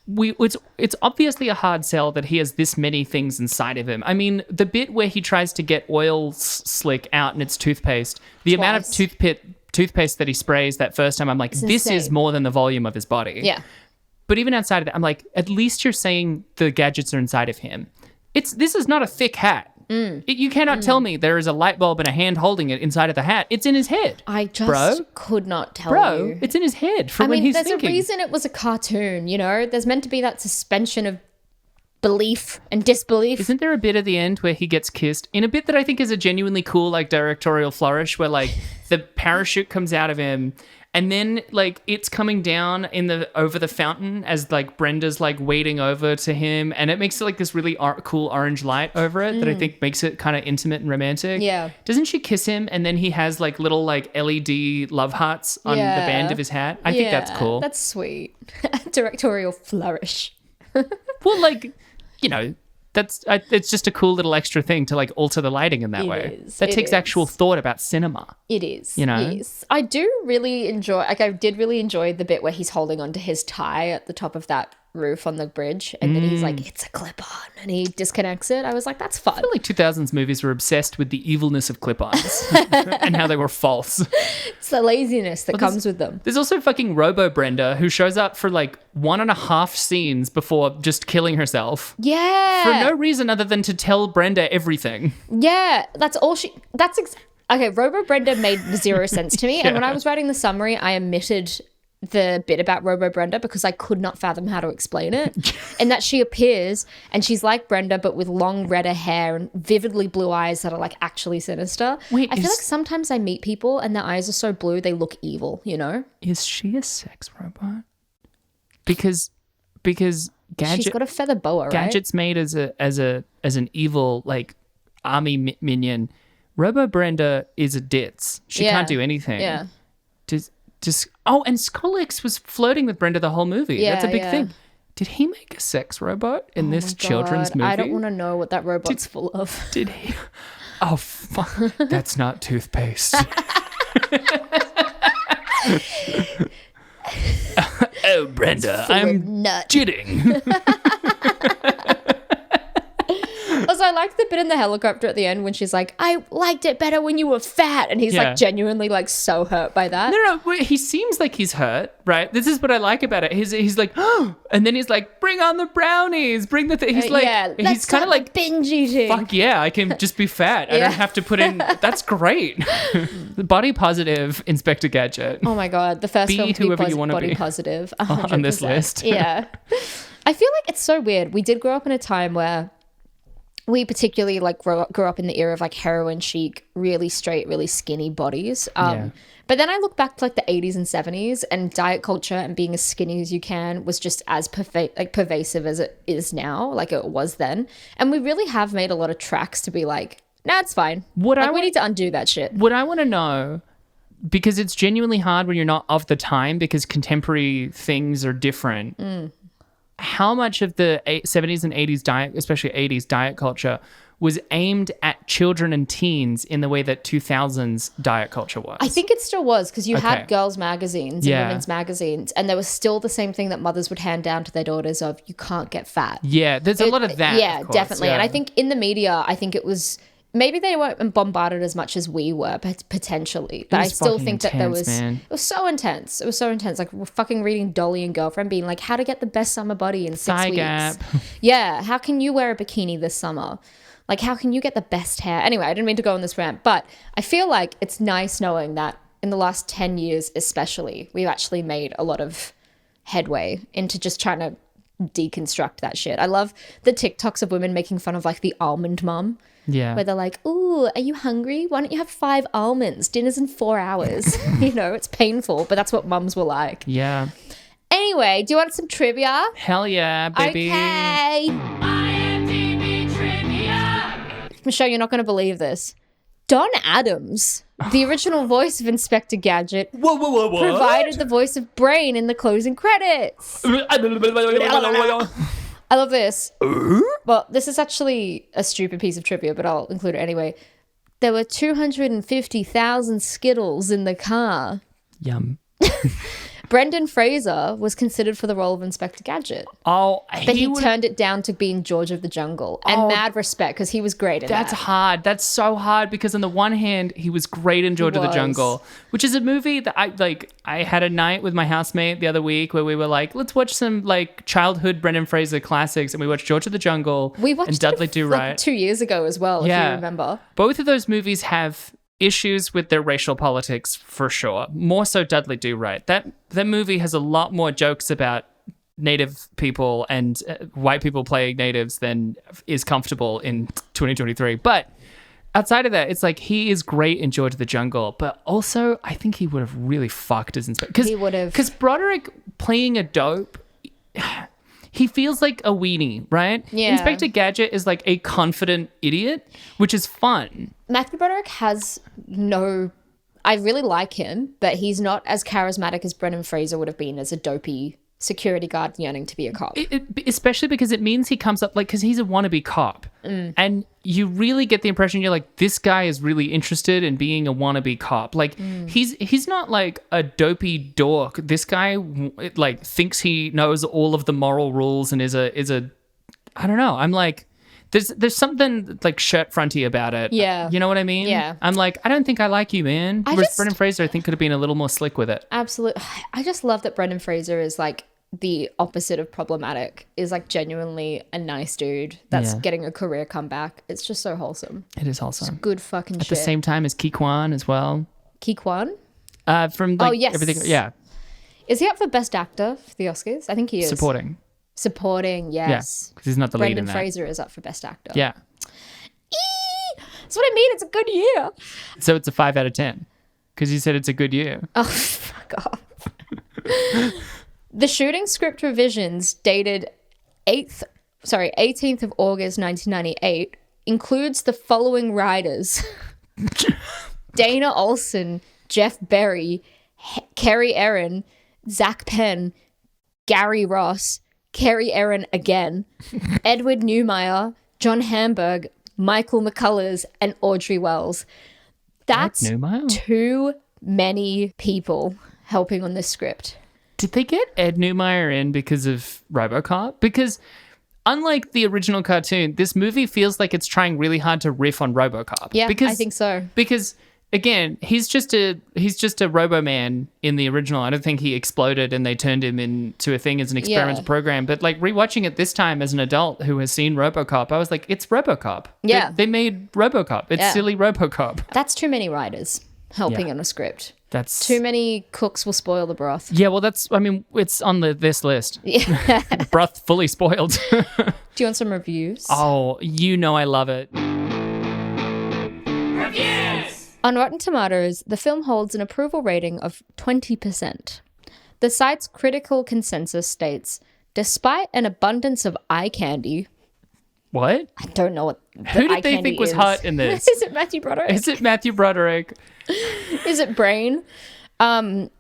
it's obviously a hard sell that he has this many things inside of him. I mean, the bit where he tries to get oil slick out in its toothpaste, the amount of toothpaste that he sprays that first time, I'm like, this is more than the volume of his body. Yeah. But even outside of that, I'm like, at least you're saying the gadgets are inside of him. This is not a thick hat. You cannot tell me there is a light bulb and a hand holding it inside of the hat. It's in his head. I just could not tell you. It's in his head from when he's thinking. There's a reason it was a cartoon, you know? There's meant to be that suspension of belief and disbelief. Isn't there a bit at the end where he gets kissed in a bit that I think is a genuinely cool, like, directorial flourish where, like, the parachute comes out of him and then, like, it's coming down over the fountain as, like, Brenda's, like, wading over to him, and it makes it, like, this really cool orange light over it that I think makes it kind of intimate and romantic. Yeah. Doesn't she kiss him, and then he has, like, little, like, LED love hearts on the band of his hat? I think that's cool. That's sweet. Directorial flourish. Well, like, you know, it's just a cool little extra thing to, like, alter the lighting in that way. That takes actual thought about cinema. It is. You know? Yes. I do really enjoy, like, I did really enjoy the bit where he's holding onto his tie at the top of that roof on the bridge, and then he's like, it's a clip-on, and he disconnects it. I was like, that's fun. I feel like 2000s movies were obsessed with the evilness of clip-ons and how they were false. It's the laziness that comes with them. There's also fucking Robo Brenda, who shows up for like 1.5 scenes before just killing herself. Yeah. For no reason other than to tell Brenda everything. Yeah, that's all okay, Robo Brenda made zero sense to me, and when I was writing the summary, I omitted the bit about Robo Brenda because I could not fathom how to explain it. And that she appears and she's like Brenda but with long redder hair and vividly blue eyes that are like actually sinister. I feel like sometimes I meet people and their eyes are so blue they look evil, you know? Is she a sex robot? Because Gadget, she's got a feather boa, right? Gadget's made as an evil like army minion. Robo Brenda is a ditz. She can't do anything. Yeah. And Skolix was flirting with Brenda the whole movie. Yeah, that's a big thing. Did he make a sex robot in this children's movie? I don't want to know what that robot's full of. Did he? Oh, fuck. That's not toothpaste. Oh, Brenda, I'm jitting. Also, I liked the bit in the helicopter at the end when she's like, I liked it better when you were fat. And he's like genuinely like so hurt by that. No, wait, he seems like he's hurt, right? This is what I like about it. He's like, oh, and then he's like, bring on the brownies, bring the He's like, he's kind of like binge eating. Fuck yeah, I can just be fat. I don't have to put in, that's great. The body positive Inspector Gadget. Oh my God. The first film to be body positive. 100%. On this list. Yeah. I feel like it's so weird. We did grow up in a time where we particularly like grew up in the era of like heroin chic, really straight, really skinny bodies. But then I look back to like the 80s and 70s and diet culture and being as skinny as you can was just as pervasive as it is now, like it was then. And we really have made a lot of tracks to be like, nah, it's fine. We need to undo that shit. What I want to know, because it's genuinely hard when you're not of the time because contemporary things are different. How much of the 70s and 80s diet, especially 80s diet culture, was aimed at children and teens in the way that 2000s diet culture was? I think it still was because you had girls' magazines and women's magazines, and there was still the same thing that mothers would hand down to their daughters of you can't get fat. Yeah, there's a lot of that. Yeah, of course, definitely. And I think in the media, I think it was... Maybe they weren't bombarded as much as we were, potentially. But I still think that there was... Man. It was so intense. It was so intense. Like, we're fucking reading Dolly and Girlfriend being like, how to get the best summer body in 6 weeks. Gap. Yeah. How can you wear a bikini this summer? Like, how can you get the best hair? Anyway, I didn't mean to go on this rant, but I feel like it's nice knowing that in the last 10 years especially, we've actually made a lot of headway into just trying to deconstruct that shit. I love the TikToks of women making fun of like the almond mum. Yeah. Where they're like, ooh, are you hungry? Why don't you have 5 almonds? Dinner's in 4 hours. You know, it's painful, but that's what mums were like. Yeah. Anyway, do you want some trivia? Hell yeah, baby. Okay. IMDb trivia. Michelle, you're not going to believe this. Don Adams, the original voice of Inspector Gadget, Whoa. provided the voice of Brain in the closing credits. I love this. Well, this is actually a stupid piece of trivia, but I'll include it anyway. There were 250,000 Skittles in the car. Yum. Brendan Fraser was considered for the role of Inspector Gadget. Oh, but he turned it down to being George of the Jungle. And mad respect, because he was great in that. That's hard. That's so hard, because on the one hand, he was great in George of the Jungle, which is a movie that I had a night with my housemate the other week where we were like, let's watch some like childhood Brendan Fraser classics, and we watched George of the Jungle and Dudley Do Right. Like 2 years ago as well, if you remember. Both of those movies have issues with their racial politics for sure. More so Dudley Do Right. That movie has a lot more jokes about Native people and white people playing natives than is comfortable in 2023. But outside of that, it's like he is great in George of the Jungle, but also I think he would have really fucked as Inspector. He would have. Because Broderick playing a dope, he feels like a weenie, right? Yeah. Inspector Gadget is like a confident idiot, which is fun. Matthew Broderick has no... I really like him, but he's not as charismatic as Brendan Fraser would have been as a dopey security guard yearning to be a cop. Especially because it means he comes up, like, because he's a wannabe cop. And you really get the impression you're like, this guy is really interested in being a wannabe cop. Like, he's not like a dopey dork. This guy, like, thinks he knows all of the moral rules and is a I don't know. I'm like... There's something like shirt fronty about it. Yeah. You know what I mean? Yeah. I'm like, I don't think I like you, man. Whereas Brendan Fraser, I think, could have been a little more slick with it. Absolutely. I just love that Brendan Fraser is like the opposite of problematic, is like genuinely a nice dude that's getting a career comeback. It's just so wholesome. It is wholesome. It's good fucking shit. At the same time as Ki Kwan as well. Ki Kwan? From like yes. everything. Yeah. Is he up for Best Actor for the Oscars? I think he is. Supporting, yes. Yeah, because he's not the lead in that. Brendan Fraser is up for Best Actor. Yeah. That's what I mean. It's a good year. So it's a 5 out of 10 because you said it's a good year. Oh, fuck off. The shooting script revisions dated 18th of August 1998 includes the following writers. Dana Olson, Jeff Berry, Kerry Erin, Zach Penn, Gary Ross, Kerry Erin again, Edward Neumeier, John Hamburg, Michael McCullers, and Audrey Wells. That's too many people helping on this script. Did they get Ed Neumeier in because of RoboCop? Because unlike the original cartoon, this movie feels like it's trying really hard to riff on RoboCop. Yeah, I think so. Because again, he's just a Robo-Man in the original. I don't think he exploded and they turned him into a thing as an experimental program. But like rewatching it this time as an adult who has seen RoboCop, I was like, it's RoboCop. Yeah. They made RoboCop. It's silly RoboCop. That's too many writers helping on a script. That's too many cooks will spoil the broth. Yeah, well, it's on this list. Yeah. Broth fully spoiled. Do you want some reviews? Oh, you know I love it. Reviews! On Rotten Tomatoes, the film holds an approval rating of 20%. The site's critical consensus states, despite an abundance of eye candy... What? I don't know what Who did they think was hot in this? Is it Matthew Broderick? Is it Matthew Broderick? Is it Brain? The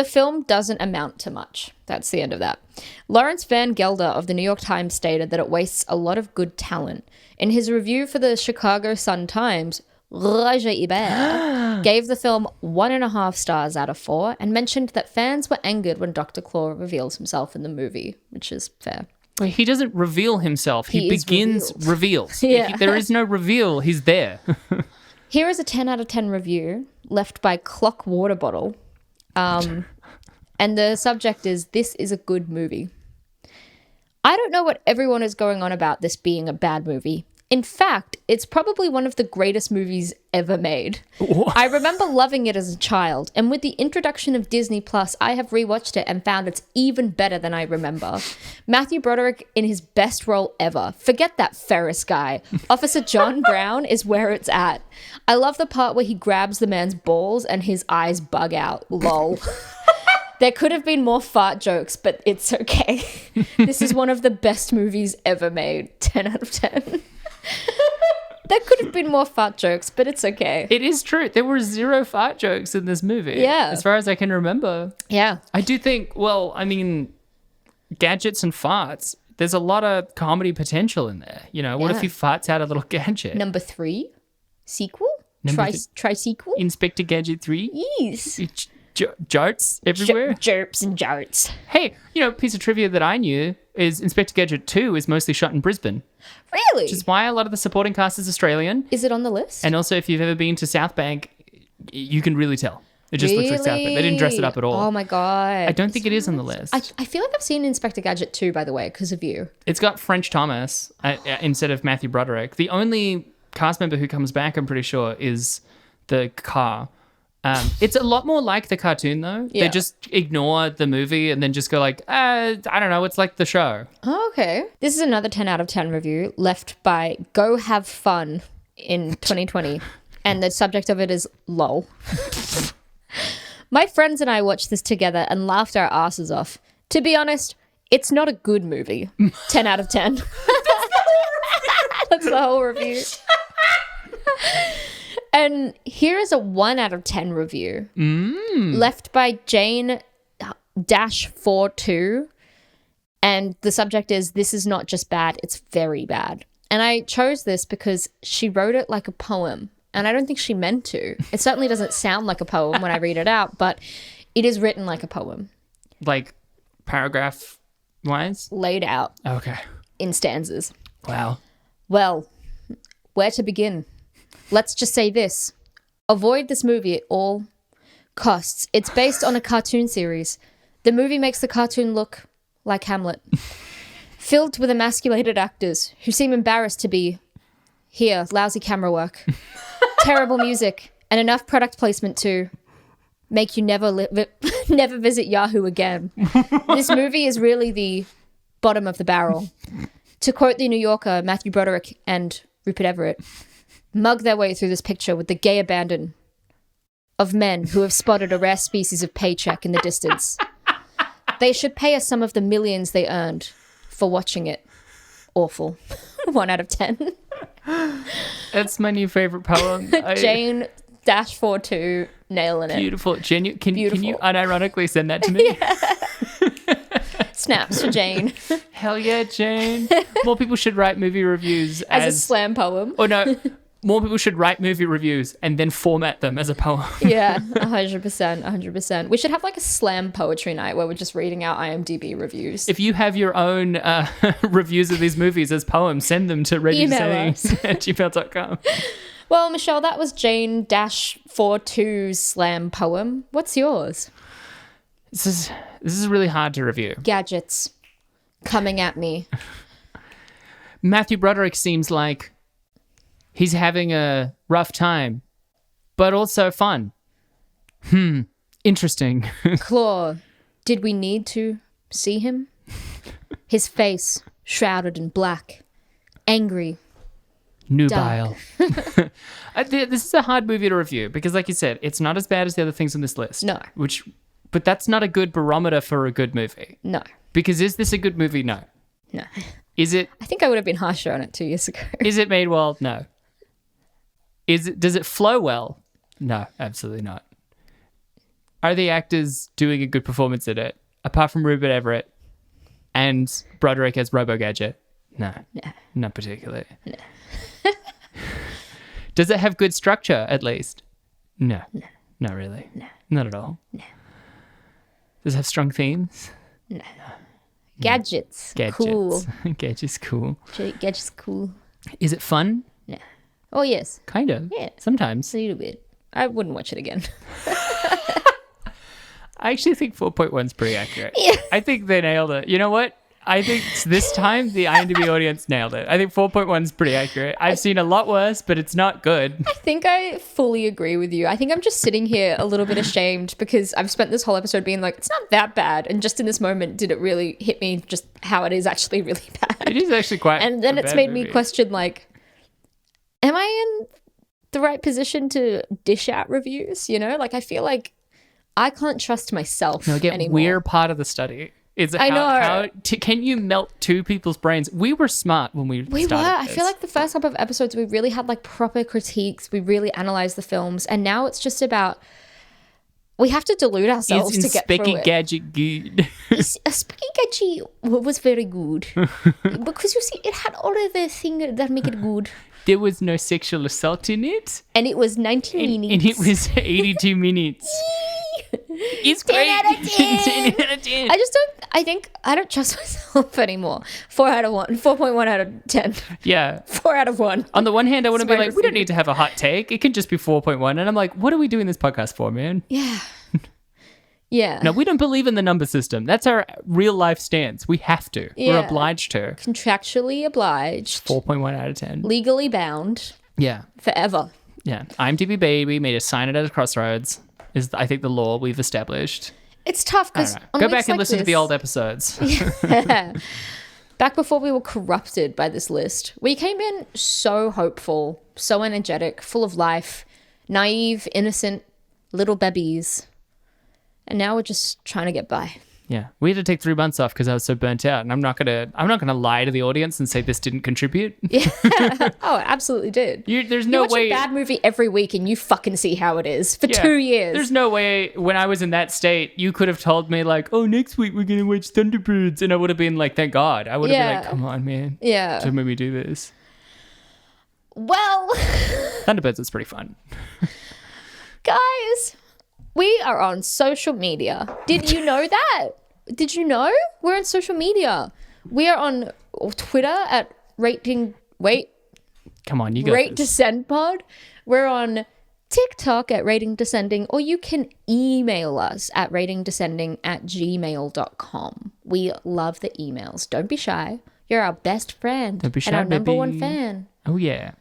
film doesn't amount to much. That's the end of that. Lawrence Van Gelder of the New York Times stated that it wastes a lot of good talent. In his review for the Chicago Sun-Times, Roger Ebert gave the film 1.5 stars out of 4 and mentioned that fans were angered when Dr. Claw reveals himself in the movie, which is fair. Wait, he doesn't reveal himself. He begins reveals. Yeah. There is no reveal. He's there. Here is a 10 out of 10 review left by Clock Water Bottle. And the subject is, this is a good movie. I don't know what everyone is going on about this being a bad movie. In fact, it's probably one of the greatest movies ever made. What? I remember loving it as a child, and with the introduction of Disney Plus, I have rewatched it and found it's even better than I remember. Matthew Broderick in his best role ever. Forget that Ferris guy. Officer John Brown is where it's at. I love the part where he grabs the man's balls and his eyes bug out. Lol. There could have been more fart jokes, but it's okay. This is one of the best movies ever made. 10 out of 10. There could have been more fart jokes, but it's okay. It is true. There were 0 fart jokes in this movie. Yeah. As far as I can remember. Yeah. I do think, well, I mean, gadgets and farts, there's a lot of comedy potential in there. You know, what if he farts out a little gadget? Number 3, sequel? Tri-sequel? Inspector Gadget 3? Yes. Jarts everywhere? Jerps and jarts. Hey, you know, piece of trivia that I knew is Inspector Gadget 2 is mostly shot in Brisbane. Really? Which is why a lot of the supporting cast is Australian. Is it on the list? And also, if you've ever been to South Bank, you can really tell. It just looks like South Bank. They didn't dress it up at all. Oh my God. I don't think it is on the list. I feel like I've seen Inspector Gadget 2, by the way, because of you. It's got French Thomas instead of Matthew Broderick. The only cast member who comes back, I'm pretty sure, is the car. It's a lot more like the cartoon, though. Yeah. They just ignore the movie and then just go like, I don't know, it's like the show. Oh, okay. This is another 10 out of 10 review left by Go Have Fun in 2020. And the subject of it is LOL. My friends and I watched this together and laughed our asses off. To be honest, it's not a good movie. 10 out of 10. That's the whole review. And here is a 1 out of 10 review left by Jane-42. And the subject is, this is not just bad, it's very bad. And I chose this because she wrote it like a poem. And I don't think she meant to. It certainly doesn't sound like a poem when I read it out, but it is written like a poem. Like paragraph wise? Laid out Okay. in stanzas. Wow. Well, where to begin? Let's just say this. Avoid this movie at all costs. It's based on a cartoon series. The movie makes the cartoon look like Hamlet. Filled with emasculated actors who seem embarrassed to be here. Lousy camera work. Terrible music. And enough product placement to make you never visit Yahoo again. This movie is really the bottom of the barrel. To quote the New Yorker, Matthew Broderick and Rupert Everett, mug their way through this picture with the gay abandon of men who have spotted a rare species of paycheck in the distance. They should pay us some of the millions they earned for watching it. Awful. 1 out of 10. That's my new favorite poem. Jane-42 nailing it. Beautiful. Can you Beautiful. unironically send that to me? Snaps for Jane. Hell yeah, Jane. More people should write movie reviews As a slam poem. Oh no. More people should write movie reviews and then format them as a poem. Yeah, 100%, 100%. We should have like a slam poetry night where we're just reading out IMDb reviews. If you have your own reviews of these movies as poems, send them to reggiesays@gmail.com. Well, Michelle, that was Jane-42's slam poem. What's yours? This is really hard to review. Gadgets coming at me. Matthew Broderick seems like he's having a rough time, but also fun. Interesting. Claw, did we need to see him? His face shrouded in black, angry, nubile. This is a hard movie to review because, like you said, it's not as bad as the other things on this list. No. But that's not a good barometer for a good movie. No. Because is this a good movie? No. No. Is it? I think I would have been harsher on it 2 years ago. Is it made well? No. Does it flow well? No, absolutely not. Are the actors doing a good performance in it? Apart from Rupert Everett and Broderick as Robo Gadget? No. Not particularly. No. Does it have good structure, at least? No. Not really. No. Not at all. No. Does it have strong themes? No. Gadgets. Cool. Gadget's cool. Gadgets cool. Is it fun? No. Oh, yes. Kind of. Yeah. Sometimes. A little bit. I wouldn't watch it again. I actually think 4.1's pretty accurate. Yeah. I think they nailed it. You know what? I think this time the IMDb audience nailed it. I think 4.1's pretty accurate. I've seen a lot worse, but it's not good. I think I fully agree with you. I think I'm just sitting here a little bit ashamed because I've spent this whole episode being like, it's not that bad. And just in this moment, did it really hit me just how it is actually really bad? It is actually quite And then it's made movie. me question, like, am I in the right position to dish out reviews? You know, like I feel like I can't trust myself No, again, anymore. we're part of the study. I know. Can you melt two people's brains? We were smart when we We were. started I this. feel like the first couple of episodes, we really had like proper critiques. We really analysed the films. And now it's just about, we have to delude ourselves to get through it. Gadget good? Speaking Gadget was very good. Because you see, it had all of the things that make it good. There was no sexual assault in it. And it was 90 minutes. And it was 82 minutes. It's 10 great. out of 10. 10 out of 10. I don't trust myself anymore. 4 out of 1. 4.1 out of 10. Yeah. 4 out of 1. On the one hand, I want to be It's my like, we don't need to have a hot take. It can just be 4.1. And I'm like, what are we doing this podcast for, man? Yeah. Yeah. No, we don't believe in the number system. That's our real life stance. We have to. We're Yeah. obliged to. Contractually obliged. 4.1 out of 10. Legally bound. Yeah. Forever. Yeah. IMDb baby made us sign it at a crossroads is, I think, the law we've established. It's tough I because don't know. Go back and listen to the old episodes. Back before we were corrupted by this list, we came in so hopeful, so energetic, full of life, naive, innocent, little babies. And now we're just trying to get by. Yeah, we had to take 3 months off because I was so burnt out, and I'm not gonna lie to the audience and say this didn't contribute. Yeah. Oh, it absolutely did. There's You no watch way. a bad movie every week and you fucking see how it is for Yeah. 2 years. There's no way when I was in that state you could have told me like, oh, next week we're gonna watch Thunderbirds, and I would have been like, thank God. I would have been Yeah. like, come on, man. Yeah. Don't make me do this. Well, Thunderbirds was pretty fun. guys, we are on social media. Did you know that? Did you know? We're on social media. We are on Twitter at Come on, you got Rate this. Descend Pod. We're on TikTok at Rating Descending, or you can email us at ratingdescending@gmail.com. We love the emails. Don't be shy. You're our best friend. Don't be shy, and our number baby. one fan. Oh yeah.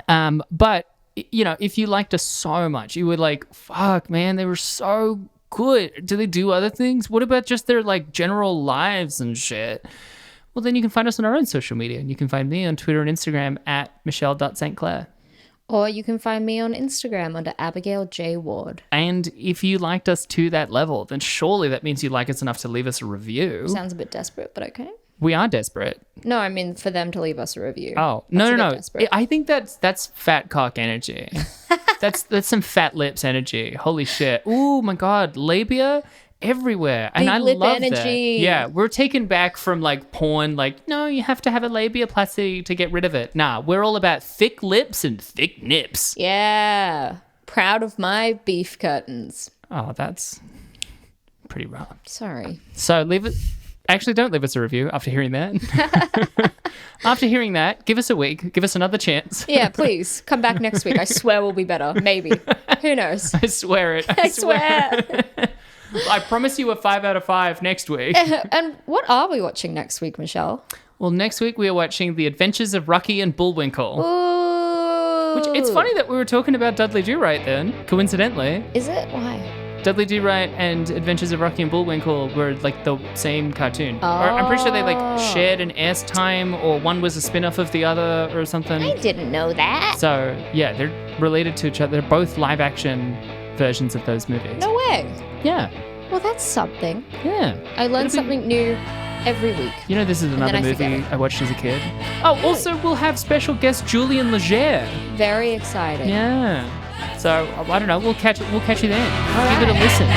But you know, if you liked us so much, you would like, fuck, man, they were so good. Do they do other things? What about just their like general lives and shit? Well, then you can find us on our own social media, and you can find me on Twitter and Instagram at michelle.stclair. Or you can find me on Instagram under Abigail J. Ward. And if you liked us to that level, then surely that means you like us enough to leave us a review. Sounds a bit desperate, but okay. We are desperate. No, I mean for them to leave us a review. Oh, That's a bit no. desperate. I think that's fat cock energy. that's some fat lips energy. Holy shit. Ooh, my God. Labia everywhere. And Big I lip love energy. that. Yeah, we're taken back from like porn, like, no, you have to have a labiaplasty to get rid of it. Nah, we're all about thick lips and thick nips. Yeah. Proud of my beef curtains. Oh, that's pretty rough. Sorry. So leave it. Actually, don't leave us a review after hearing that. After hearing that, give us a week. Give us another chance. Yeah, please. Come back next week. I swear we'll be better. Maybe. Who knows? I swear it. I swear. I promise you a 5 out of 5 next week. And what are we watching next week, Michelle? Well, next week we are watching The Adventures of Rocky and Bullwinkle. Ooh. Which, it's funny that we were talking about Dudley Do-Right then, coincidentally. Is it? Why? Dudley Do-Right and Adventures of Rocky and Bullwinkle were like the same cartoon. Or I'm pretty sure they like shared an airtime, or one was a spin-off of the other or something. I didn't know that. So, yeah, they're related to each other. They're both live-action versions of those movies. No way. Yeah. Well, that's something. Yeah. I learn something new every week. You know, this is another then I forget movie it. I watched as a kid. Oh, also, we'll have special guest Julian Leger. Very exciting. Yeah. So, I don't know. We'll catch you then. All Give it a right. listen.